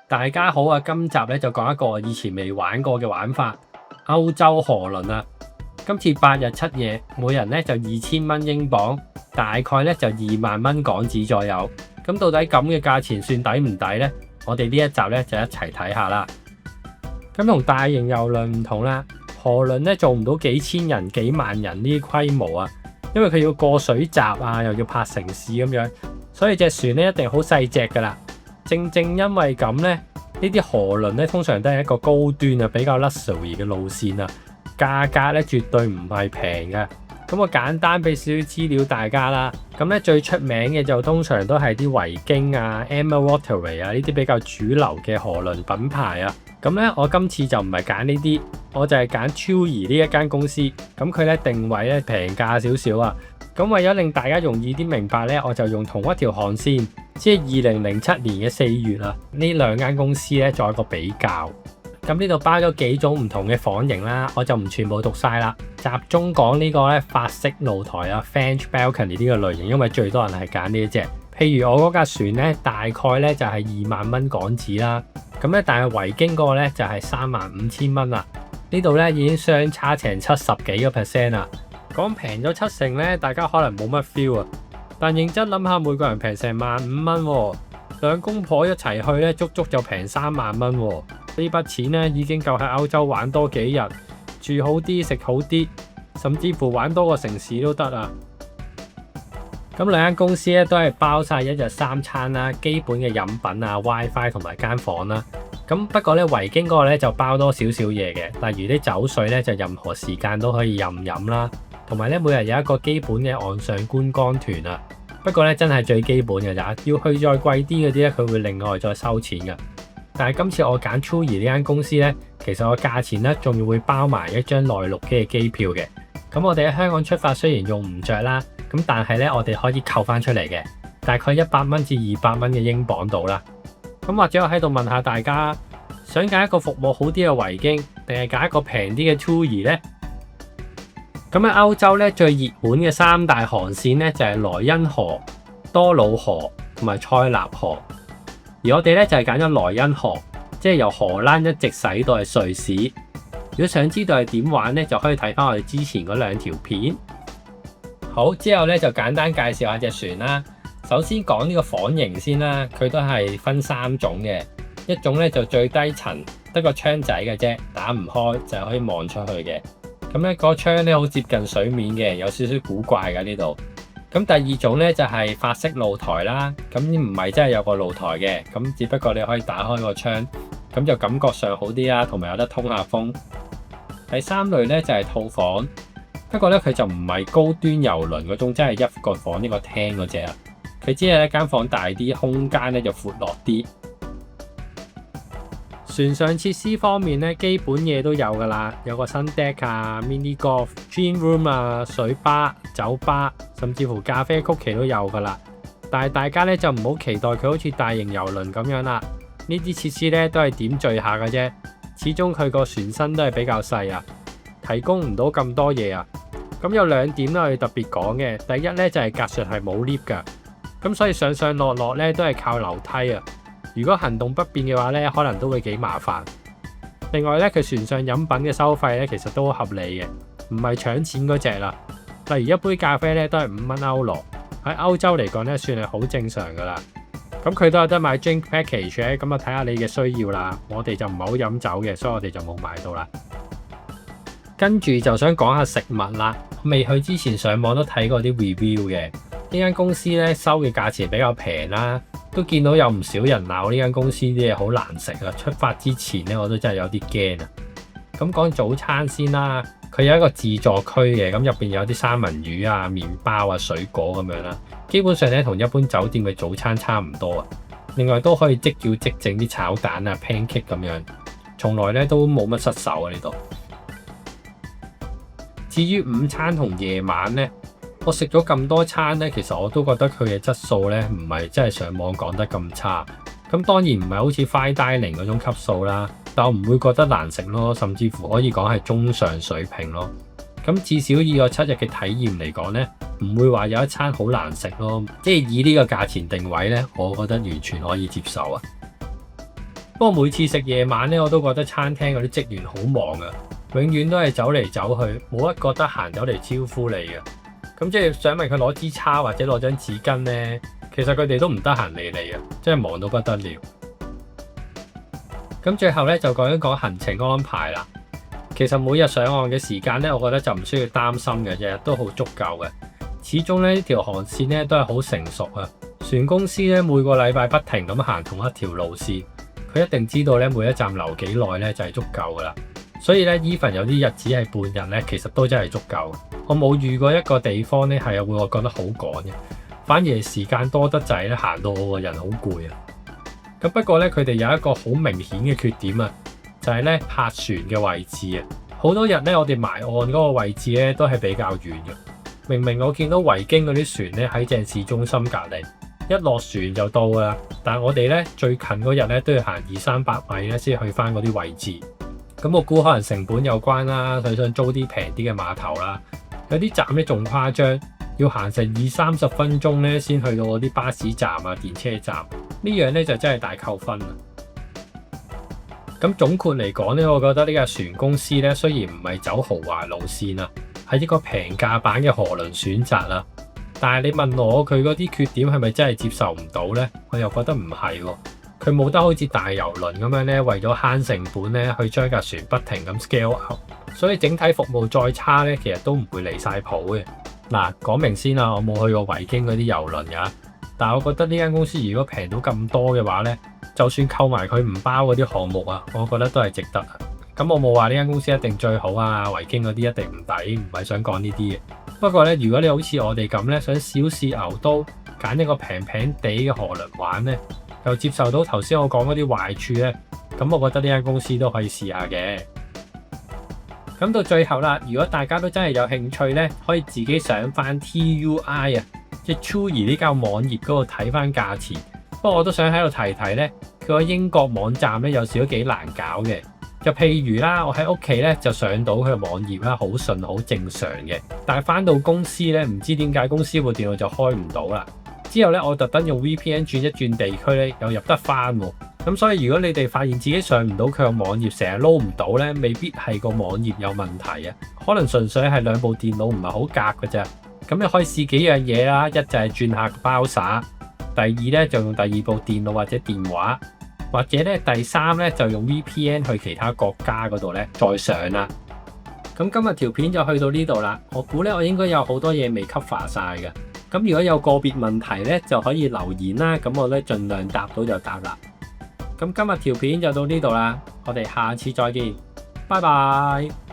大家好啊！今集咧就講一個我以前未玩過嘅玩法——歐洲河輪啊！今次8日7夜，每人咧就2000蚊英鎊，大概咧就2萬蚊港紙左右。咁到底咁嘅價錢算抵唔抵呢？我哋呢一集咧就一齊睇下啦。咁同大型郵輪唔同啦，河輪咧做唔到幾千人、幾萬人呢啲規模啊，因為佢要過水閘啊，又要泊城市咁樣，所以隻船咧一定好細隻噶啦。正因為咁呢，呢啲河輪咧通常都係一個高端啊、比較 luxury 嘅路線啊，價格咧絕對唔係平嘅。咁我簡單俾少少資料大家啦。咁咧最出名嘅就通常都係啲維京啊、Emma Waterway 啊呢啲比較主流嘅河輪品牌啊。咁咧我今次就唔係揀呢啲，我就係揀 TUI 呢一間公司。咁佢咧定位咧平價少少啊。咁為咗令大家容易啲明白咧，我就用同一條航線，即係2007年嘅4月啊，呢兩間公司咧作一個比較。咁呢度包咗幾種唔同嘅房型啦，我就唔全部讀晒啦，集中講呢個咧法式露台啊 French balcony 呢個類型，因為最多人係揀呢一隻。譬如我嗰架船咧，大概咧就係2萬蚊港紙啦。咁咧，但係維京嗰個咧就係35000蚊啦。呢度咧已經相差成70幾個 percent 啦。講平咗70%咧，大家可能冇乜 feel 啊。但認真諗下，每個人平成15000蚊喎，兩公婆一齊去咧，足足就平3萬蚊喎。呢筆錢咧已經夠喺歐洲玩多幾日，住好啲，食好啲，甚至乎玩多個城市都得啊。咁兩間公司咧都係包晒1日3餐啦，基本嘅飲品啊、WiFi 同埋間房啦。咁不過咧，維京嗰個咧就包多少少嘢嘅，例如啲酒水咧就任何時間都可以任飲啦。同埋咧，每日有一個基本嘅岸上觀光團啊。不過咧，真係最基本嘅咋，要去再貴啲嗰啲咧，佢會另外再收錢㗎。但係今次我揀 TUI 呢間公司咧，其實個價錢咧仲要會包埋一張內陸機嘅機票嘅。咁我哋喺香港出發雖然用唔着啦，咁但係咧我哋可以扣翻出嚟嘅，大概100蚊至200蚊嘅英鎊度啦。咁或者我喺度問下大家，想揀一個服務好啲嘅維京，定係揀一個平啲嘅 TUI 咧？咁喺歐洲咧最熱門嘅3大航線咧就係萊茵河、多瑙河同埋塞納河，而我哋咧就係揀咗萊茵河，即係由荷蘭一直駛到係瑞士。如果想知道係點玩咧，就可以睇翻我哋之前嗰2條片。好，之後咧就簡單介紹下隻船啦。首先講呢個房型先啦，佢都係分3種嘅，一種咧就最低層，得個窗仔嘅啫，打唔開就可以望出去嘅。咁咧個窗咧好接近水面嘅，有少少古怪㗎呢度。咁第二種咧就係法式露台啦，咁唔係真係有個露台嘅，咁只不過你可以打開個窗，咁就感覺上好啲啦，同埋有得通下風。第3類咧就係套房，不過咧佢就唔係高端郵輪嗰種，真係一個房一個廳嗰隻啊，佢只係一間房大啲，空間咧就闊落啲。船上設施方面咧，基本嘢都有噶啦，有個新 deck 啊、mini golf、gin room 啊、水吧、酒吧，甚至乎咖啡曲奇都有噶啦。但係大家咧就唔好期待佢好似大型郵輪咁樣啦，呢啲設施咧都係點綴下嘅啫，始終佢個船身都係比較細啊，提供唔到咁多嘢啊。咁有2點咧我要特別講嘅，第一咧就係隔船係冇 lift 噶，咁所以上上落落咧都係靠樓梯啊。如果行動不便嘅話咧，可能都會幾麻煩。另外咧，佢船上飲品嘅收費咧，其實都好合理嘅，唔係搶錢嗰隻啦。例如一杯咖啡咧，都係5蚊歐羅，喺歐洲嚟講咧，算係好正常噶啦。咁佢都有得買 drink package 嘅，咁啊睇下你嘅需要啦。我哋就唔係好飲酒嘅，所以我哋就冇買到啦。跟住就想講下食物啦。未去之前上網都睇過啲 review 嘅，呢間公司咧收嘅價錢比較平啦。都見到有唔少人鬧呢間公司啲嘢好難食啊！出發之前咧，我都真係有啲驚啊！咁講早餐先啦，佢有一個自助區嘅，咁入邊有啲三文魚啊、麵包啊、水果咁樣啦。基本上咧，同一般酒店嘅早餐差唔多啊。另外都可以即叫即整啲炒蛋啊、pancake 咁樣，從來咧都冇乜失手啊呢度。至於午餐同夜晚咧，我食咗咁多餐咧，其實我都覺得佢嘅質素咧唔係真係上網講得咁差。咁當然唔係好似 fine dining 嗰種級數啦，但我唔會覺得難食咯，甚至乎可以講係中上水平咯。咁至少以個7日嘅體驗嚟講咧，唔會話有一餐好難食咯。即係以呢個價錢定位咧，我覺得完全可以接受啊。不過每次食夜晚咧，我都覺得餐廳嗰啲職員好忙啊，永遠都係走嚟走去，冇一個得閒走嚟招呼你嘅。咁即係想問佢攞支叉或者攞張紙巾呢，其實佢哋都唔得閒理你啊，真係忙到不得了。咁最後咧就講一講行程安排啦。其實每日上岸嘅時間咧，我覺得就唔需要擔心嘅，日日都好足夠嘅。始終咧呢條航線咧都係好成熟啊，船公司咧每個禮拜不停咁行同一條路線。佢一定知道咧每一站留幾耐咧就係足夠噶啦，所以咧 even 有啲日子係半日咧，其實都真係足夠。我冇遇過一個地方咧係會我覺得好趕嘅，反而係時間多得滯咧，行到我個人好攰啊。咁不過咧佢哋有一個好明顯嘅缺點啊，就係咧泊船嘅位置啊。好多日咧我哋埋岸嗰個位置咧都係比較遠嘅。明明我見到維京嗰啲船咧喺正市中心隔離。一落船就到啦，但係我哋咧最近嗰日咧都要行200-300米咧先去翻嗰啲位置。咁我估可能成本有關啦，佢想租啲平啲嘅碼頭啦。有啲站咧仲誇張，要行成20-30分鐘咧先去到嗰啲巴士站啊、電車站。呢樣咧就真係大扣分啦。咁總括嚟講咧，我覺得呢架船公司咧雖然唔係走豪華路線啊，係一個平價版嘅河輪選擇啦。但係你問我佢嗰啲缺點係咪真係接受唔到呢？我又覺得唔係喎，佢冇得好似大郵輪咁樣咧，為咗慳成本咧，去將架船不停咁 scale up，所以整體服務再差咧，其實都唔會離晒譜嘅。嗱，講明先啦，我冇去過維京嗰啲郵輪㗎，但係我覺得呢間公司如果平到咁多嘅話咧，就算扣埋佢唔包嗰啲項目啊，我覺得都係值得。咁我冇話呢間公司一定最好啊，維京嗰啲一定唔抵，唔係想講呢啲嘅。不過咧，如果你好似我哋咁咧，想小試牛刀，揀一個平平地嘅河輪玩咧，又接受到頭先我講嗰啲壞處咧，咁我覺得呢間公司都可以試下嘅。咁到最後啦，如果大家都真係有興趣咧，可以自己上翻 TUI 啊，即係 TUI 呢間網頁嗰度睇翻價錢。不過我都想喺度提提咧，佢個英國網站咧有時都幾難搞嘅。就譬如啦，我喺屋企咧就上到佢個網頁啦，好順好正常嘅。但係翻到公司咧，唔知點解公司部電腦就開唔到啦。之後咧，我特登用 VPN 轉一轉地區咧，又入得翻喎。咁所以如果你哋發現自己上唔到佢個網頁，成日撈唔到咧，未必係個網頁有問題啊，可能純粹係兩部電腦唔係好夾嘅啫。咁你可以試幾樣嘢啦，一就係轉下個 browser，第二咧就用第二部電腦或者電話。或者咧，第三咧就用 VPN 去其他國家嗰度咧再上啦。咁今日條片就去到呢度啦。我估咧我應該有好多嘢未 cover 晒嘅。咁如果有個別問題咧，就可以留言啦。咁我咧盡量答到就答啦。咁今日條片就到呢度啦。我哋下次再見，拜拜。